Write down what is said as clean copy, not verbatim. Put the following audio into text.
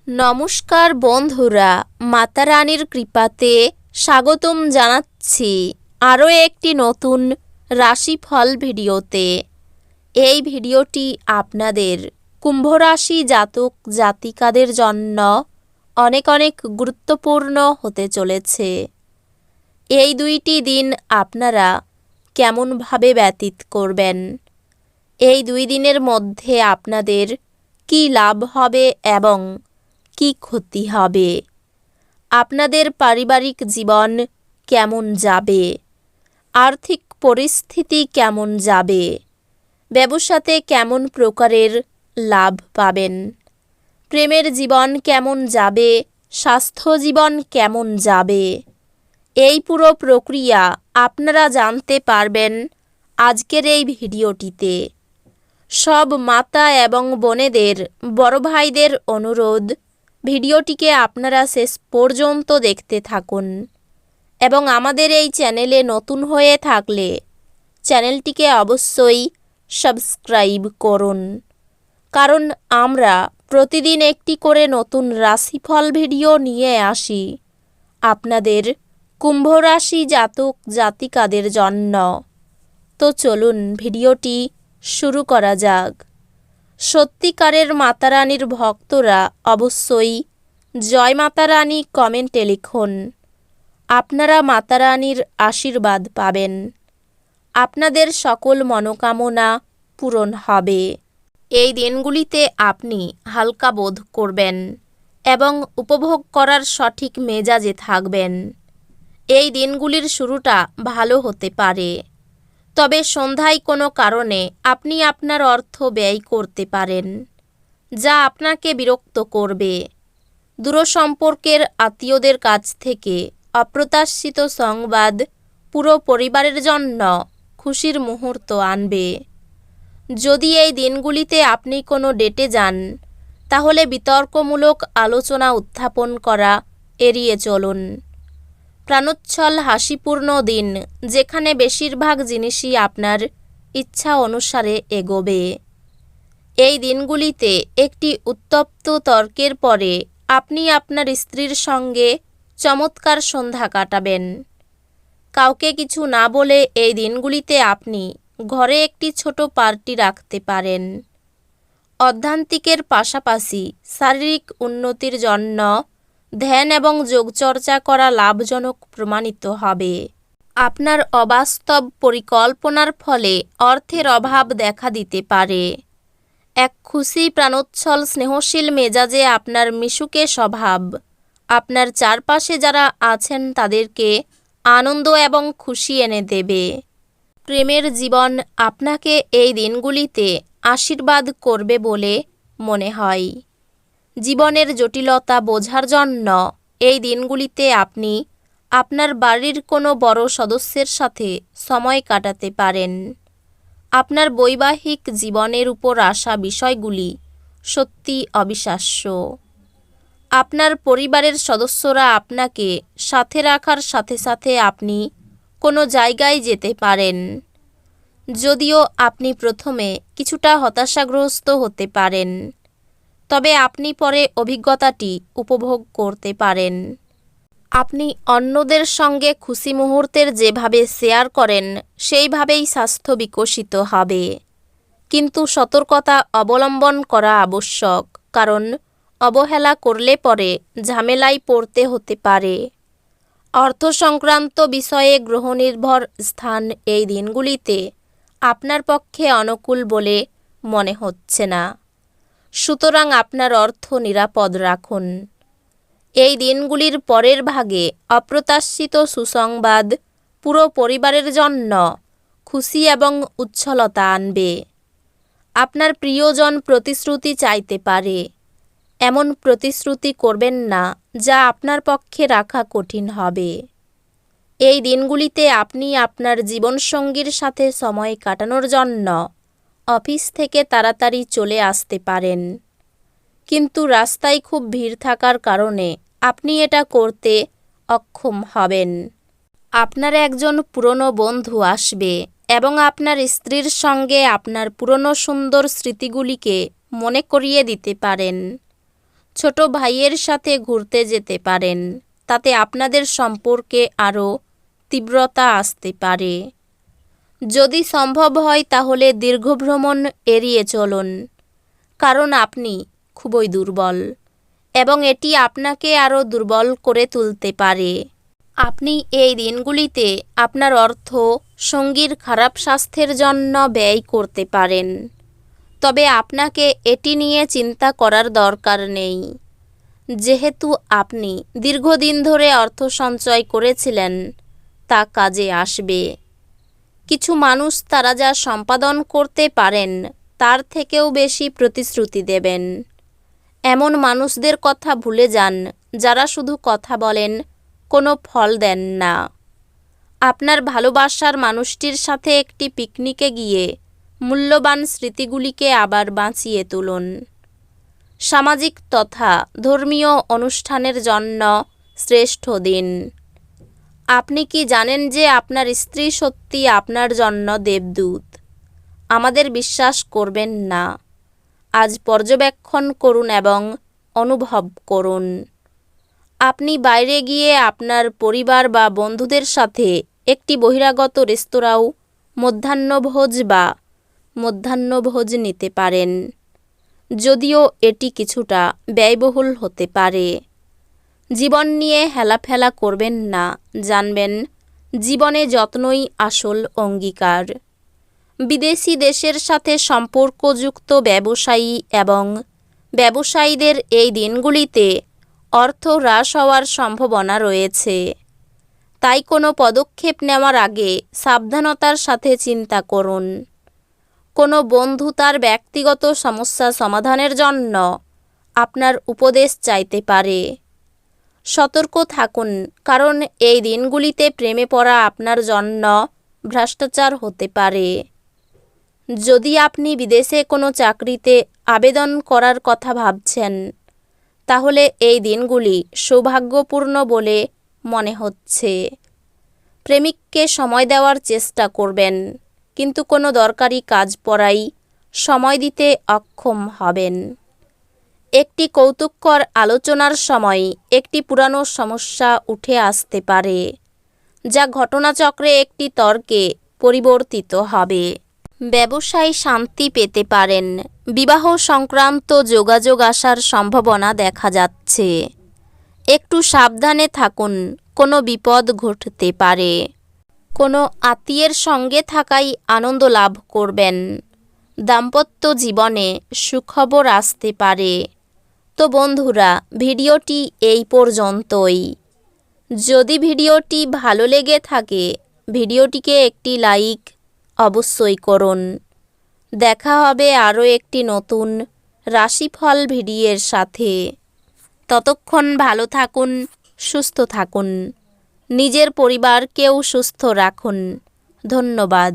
নমস্কার বন্ধুরা, মাতা রানীর কৃপাতে স্বাগতম জানাচ্ছি আরও একটি নতুন রাশিফল ভিডিওতে। এই ভিডিওটি আপনাদের কুম্ভ রাশি জাতক জাতিকাদের জন্য অনেক অনেক গুরুত্বপূর্ণ হতে চলেছে। এই দুইটি দিন আপনারা কেমনভাবে ব্যতীত করবেন, এই দুই দিনের মধ্যে আপনাদের কী লাভ হবে এবং কি ক্ষতি হবে, আপনাদের পারিবারিক জীবন কেমন যাবে, আর্থিক পরিস্থিতি কেমন যাবে, ব্যবসাতে কেমন প্রকারের লাভ পাবেন, প্রেমের জীবন কেমন যাবে, স্বাস্থ্য জীবন কেমন যাবে, এই পুরো প্রক্রিয়া আপনারা জানতে পারবেন আজকের এই ভিডিওটিতে। সব মাতা এবং বোনেদের, বড় ভাইদের অনুরোধ, ভিডিওটিকে আপনারা শেষ পর্যন্ত দেখতে থাকুন এবং আমাদের এই চ্যানেলে নতুন হয়ে থাকলে চ্যানেলটিকে অবশ্যই সাবস্ক্রাইব করুন, কারণ আমরা প্রতিদিন একটি করে নতুন রাশিফল ভিডিও নিয়ে আসি আপনাদের কুম্ভ রাশি জাতক জাতিকাদের জন্য। তো চলুন ভিডিওটি শুরু করা যাক। সত্যিকারের মাতারানীর ভক্তরা অবশ্যই জয় মাতা রানী কমেন্টে লিখুন। আপনারা মাতারানীর আশীর্বাদ পাবেন, আপনাদের সকল মনোকামনা পূরণ হবে। এই দিনগুলিতে আপনি হালকা বোধ করবেন এবং উপভোগ করার সঠিক মেজাজে থাকবেন। এই দিনগুলির শুরুটা ভালো হতে পারে, তবে সন্ধ্যায় কোনো কারণে আপনি আপনার অর্থ ব্যয় করতে পারেন, যা আপনাকে বিরক্ত করবে। দূরসম্পর্কের আত্মীয়দের কাছ থেকে অপ্রত্যাশিত সংবাদ পুরো পরিবারের জন্য খুশির মুহূর্ত আনবে। যদি এই দিনগুলিতে আপনি কোনো ডেটে যান, তাহলে বিতর্কমূলক আলোচনা উত্থাপন করা এড়িয়ে চলুন। প্রাণোচ্ছল হাসিপূর্ণ দিন, যেখানে বেশিরভাগ জিনিসই আপনার ইচ্ছা অনুসারে এগোবে। এই দিনগুলিতে একটি উত্তপ্ত তর্কের পরে আপনি আপনার স্ত্রীর সঙ্গে চমৎকার সন্ধ্যা কাটাবেন। কাউকে কিছু না বলে এই দিনগুলিতে আপনি ঘরে একটি ছোট পার্টি রাখতে পারেন। অধ্যান্তিকের পাশাপাশি শারীরিক উন্নতির জন্য ধ্যান এবং যোগচর্চা করা লাভজনক প্রমাণিত হবে। আপনার অবাস্তব পরিকল্পনার ফলে অর্থের অভাব দেখা দিতে পারে। এক খুশি প্রাণোচ্ছল স্নেহশীল মেজাজে আপনার মিশুকে স্বভাব আপনার চারপাশে যারা আছেন তাদেরকে আনন্দ এবং খুশি এনে দেবে। প্রেমের জীবন আপনাকে এই দিনগুলিতে আশীর্বাদ করবে বলে মনে হয়। জীবনের জটিলতা বোঝার জন্য এই দিনগুলিতে আপনি আপনার বাড়ির কোনো বড় সদস্যের সাথে সময় কাটাতে পারেন। আপনার বৈবাহিক জীবনের উপর আসা বিষয়গুলি সত্যি অবিশ্বাস্য। আপনার পরিবারের সদস্যরা আপনাকে সাথে রাখার সাথে সাথে আপনি কোনো জায়গায় যেতে পারেন। যদিও আপনি প্রথমে কিছুটা হতাশাগ্রস্ত হতে পারেন, তবে আপনি পরে অভিজ্ঞতাটি উপভোগ করতে পারেন। আপনি অন্যদের সঙ্গে খুশি মুহূর্তের যেভাবে শেয়ার করেন, সেইভাবেই স্বাস্থ্য বিকশিত হবে। কিন্তু সতর্কতা অবলম্বন করা আবশ্যক, কারণ অবহেলা করলে পরে ঝামেলায় পড়তে হতে পারে। অর্থ সংক্রান্ত বিষয়ে গ্রহনির্ভর স্থান এই দিনগুলিতে আপনার পক্ষে অনুকূল বলে মনে হচ্ছে না, সুতরাং আপনার অর্থ নিরাপদ রাখুন। এই দিনগুলির পরের ভাগে অপ্রত্যাশিত সুসংবাদ পুরো পরিবারের জন্য খুশি এবং উচ্ছলতা আনবে। আপনার প্রিয়জন প্রতিশ্রুতি চাইতে পারে। এমন প্রতিশ্রুতি করবেন না যা আপনার পক্ষে রাখা কঠিন হবে। এই দিনগুলিতে আপনি আপনার জীবনসঙ্গীর সাথে সময় কাটানোর জন্য অফিস থেকে তাড়াতাড়ি চলে আসতে পারেন, কিন্তু রাস্তায় খুব ভিড় থাকার কারণে আপনি এটা করতে অক্ষম হবেন। আপনার একজন পুরনো বন্ধু আসবে এবং আপনার স্ত্রীর সঙ্গে আপনার পুরনো সুন্দর স্মৃতিগুলিকে মনে করিয়ে দিতে পারেন। ছোট ভাইয়ের সাথে ঘুরতে যেতে পারেন, তাতে আপনাদের সম্পর্কে আরও তীব্রতা আসতে পারে। যদি সম্ভব হয় তাহলে দীর্ঘ ভ্রমণ এড়িয়ে চলুন, কারণ আপনি খুবই দুর্বল এবং এটি আপনাকে আরও দুর্বল করে তুলতে পারে। আপনি এই দিনগুলিতে আপনার অর্থ সঙ্গীর খারাপ স্বাস্থ্যের জন্য ব্যয় করতে পারেন, তবে আপনাকে এটি নিয়ে চিন্তা করার দরকার নেই, যেহেতু আপনি দীর্ঘদিন ধরে অর্থ সঞ্চয় করেছিলেন তা কাজে আসবে। কিছু মানুষ তারা যা সম্পাদন করতে পারেন তার থেকেও বেশি প্রতিশ্রুতি দেবেন। এমন মানুষদের কথা ভুলে যান যারা শুধু কথা বলেন, কোনো ফল দেন না। আপনার ভালোবাসার মানুষটির সাথে একটি পিকনিকে গিয়ে মূল্যবান স্মৃতিগুলিকে আবার বাঁচিয়ে তুলুন। সামাজিক তথা ধর্মীয় অনুষ্ঠানের জন্য শ্রেষ্ঠ দিন। আপনি কি জানেন যে আপনার স্ত্রী সত্যি আপনার জন্য দেবদূত? আমাদের বিশ্বাস করবেন না। আজ পর্যবেক্ষণ করুন এবং অনুভব করুন। আপনি বাইরে গিয়ে আপনার পরিবার বা বন্ধুদের সাথে একটি বহিরাগত রেস্তোরাঁও মধ্যাহ্নভোজ নিতে পারেন, যদিও এটি কিছুটা ব্যয়বহুল হতে পারে। জীবন নিয়ে হেলাফেলা করবেন না, জানবেন জীবনে যত্নই আসল অঙ্গীকার। বিদেশি দেশের সাথে সম্পর্কযুক্ত ব্যবসায়ী এবং ব্যবসায়ীদের এই দিনগুলিতে অর্থ হ্রাস হওয়ার সম্ভাবনা রয়েছে, তাই কোনো পদক্ষেপ নেওয়ার আগে সাবধানতার সাথে চিন্তা করুন। কোনো বন্ধু তার ব্যক্তিগত সমস্যা সমাধানের জন্য আপনার উপদেশ চাইতে পারে। সতর্ক থাকুন, কারণ এই দিনগুলিতে প্রেমে পড়া আপনার জন্য ভ্রষ্টাচার হতে পারে। যদি আপনি বিদেশে কোনো চাকরিতে আবেদন করার কথা ভাবছেন, তাহলে এই দিনগুলি সৌভাগ্যপূর্ণ বলে মনে হচ্ছে। প্রেমিককে সময় দেওয়ার চেষ্টা করবেন, কিন্তু কোনো দরকারি কাজ পড়াই সময় দিতে অক্ষম হবেন। একটি কৌতুককর আলোচনার সময় একটি পুরানো সমস্যা উঠে আসতে পারে, যা ঘটনাচক্রে একটি তর্কে পরিবর্তিত হবে। ব্যবসায় শান্তি পেতে পারেন। বিবাহ সংক্রান্ত যোগাযোগ আসার সম্ভাবনা দেখা যাচ্ছে। একটু সাবধানে থাকুন, কোনো বিপদ ঘটতে পারে। কোনো আত্মীয়ের সঙ্গে থাকাই আনন্দ লাভ করবেন। দাম্পত্য জীবনে সুখবর আসতে পারে। তো বন্ধুরা, ভিডিওটি এই পর্যন্তই। যদি ভিডিওটি ভালো লেগে থাকে, ভিডিওটিকে একটি লাইক অবশ্যই করুন। দেখা হবে আরও একটি নতুন রাশিফল ভিডিওর সাথে। ততক্ষণ ভালো থাকুন, সুস্থ থাকুন, নিজের পরিবারকেও সুস্থ রাখুন। ধন্যবাদ।